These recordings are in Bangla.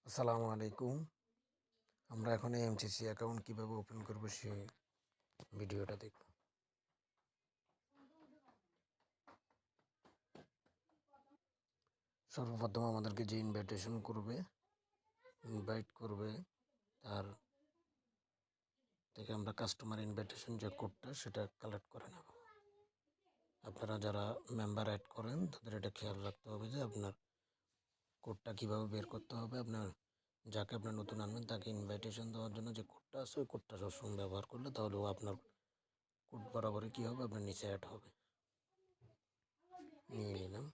আসসালামু আলাইকুম। আমরা এখন এমসিসি অ্যাকাউন্ট কিভাবে ওপেন করব সেই ভিডিওটা দেখব। সর্বপ্রথম আমাদেরকে যে ইনভাইট করবে তার থেকে আমরা কাস্টমার ইনভাইটেশন যে কোডটা সেটা কালেক্ট করে নেব। আপনারা যারা মেম্বার অ্যাড করেন তাদের এটা খেয়াল রাখতে হবে যে আপনার কোডটা কীভাবে বের করতে হবে। যাকে আপনার নতুন আনবেন তাকে ইনভাইটেশন দেওয়ার জন্য যে কোডটা আছে ওই কোডটা সবসময় ব্যবহার করলে তাহলে ও আপনার কোড বরাবরই কী হবে, আপনার নিচে অ্যাড হবে। নিয়ে নিলাম।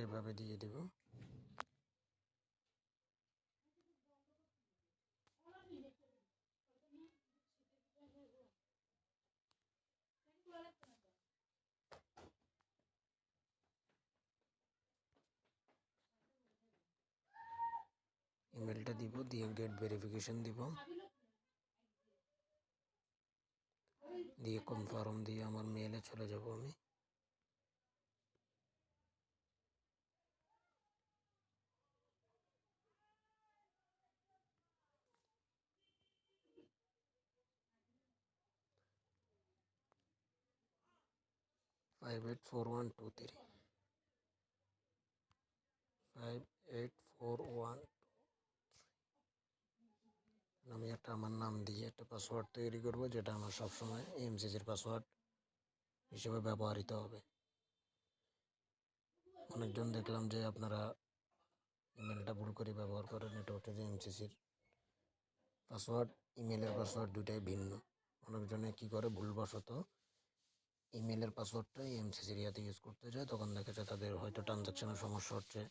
এভাবে দিয়ে দেব। ইমেলটা দিব, দিয়ে গেট ভেরিফিকেশন দিব, দিয়ে কনফার্ম দিয়ে আমার মেলে চলে যাব আমি। ফাইভ 584123 আমি আমার নাম দিয়ে একটা পাসওয়ার্ড তৈরি করব, যেটা আমার সবসময় এমসিসির পাসওয়ার্ড হিসেবে ব্যবহৃত হবে। অনেকজন দেখলাম যে আপনারা ইমেলটা ভুল করে ব্যবহার করেন। এটা হচ্ছে যে এমসিসির পাসওয়ার্ড, ইমেলের পাসওয়ার্ড দুটাই ভিন্ন। অনেকজনে কী করে, ভুলবশত ইমেলের পাসওয়ার্ডটাই এমসিসির ইয়াতে ইউজ করতে যায়, তখন দেখা যায় তাদের হয়তো ট্রানজ্যাকশনের সমস্যা হচ্ছে,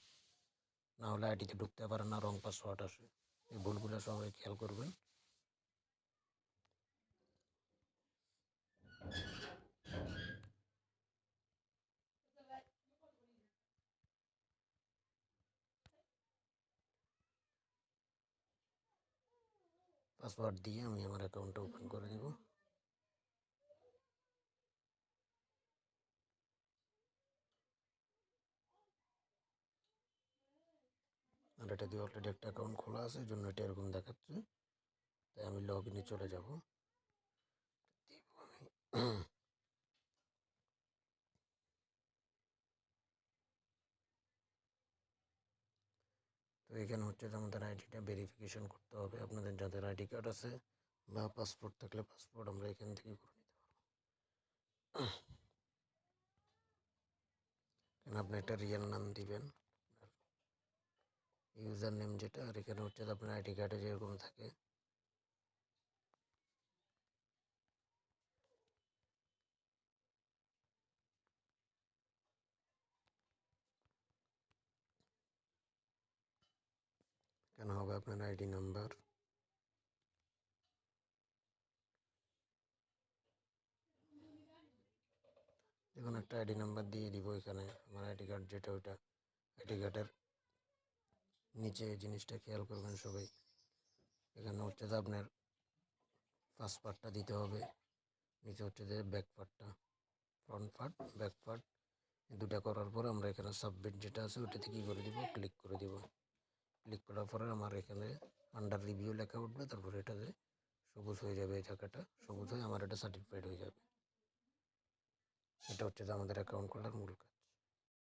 না হলে আইডিতে ঢুকতে পারে না, রং পাসওয়ার্ড আসে। এই ভুলগুলো সবাই খেয়াল করবেন। পাসওয়ার্ড দিয়ে আমি আমার অ্যাকাউন্টটা ওপেন করে দেব। আর এটা দিয়ে অলরেডি একটা অ্যাকাউন্ট খোলা আছে, এই জন্য এটা এরকম দেখাচ্ছে। তাই আমি লগ ইনে চলে যাব। তো এখানে হচ্ছে যে আমাদের আইডিটা ভেরিফিকেশন করতে হবে। আপনাদের যাদের আইডি কার্ড আছে বা পাসপোর্ট থাকলে পাসপোর্ট আমরা এখান থেকে করে নিতে পারবো। এখানে আপনি একটা রিয়েল নাম দিবেন, ইউজার নেম যেটা, আর এখানে হচ্ছে যে আপনার আইডি কার্ডে যেরকম থাকে কেন হবে আপনার আইডি নাম্বার। দেখুন একটা আইডি নাম্বার দিয়ে দিব এখানে, আমার আইডি কার্ড যেটা ওইটা। আইডি কার্ডের নিচে এই জিনিসটা খেয়াল করবেন সবাই। এখানে হচ্ছে যে আপনার ফার্স্ট পার্টটা দিতে হবে, নিচে হচ্ছে যে ব্যাক পার্টটা, ফ্রন্ট পার্ট ব্যাক পার্ট। দুটা করার পরে আমরা এখানে সাবমিট যেটা আছে ওটাতে কী করে দিব, ক্লিক করে দিব। ক্লিক করার পরে আমার এখানে আন্ডার রিভিউ লেখা উঠবে, তারপরে এটাতে সবুজ হয়ে যাবে, এই জায়গাটা সবুজ হয়ে আমার এটা সার্টিফাইড হয়ে যাবে। এটা হচ্ছে যে আমাদের অ্যাকাউন্ট খোলার মূল কাজ।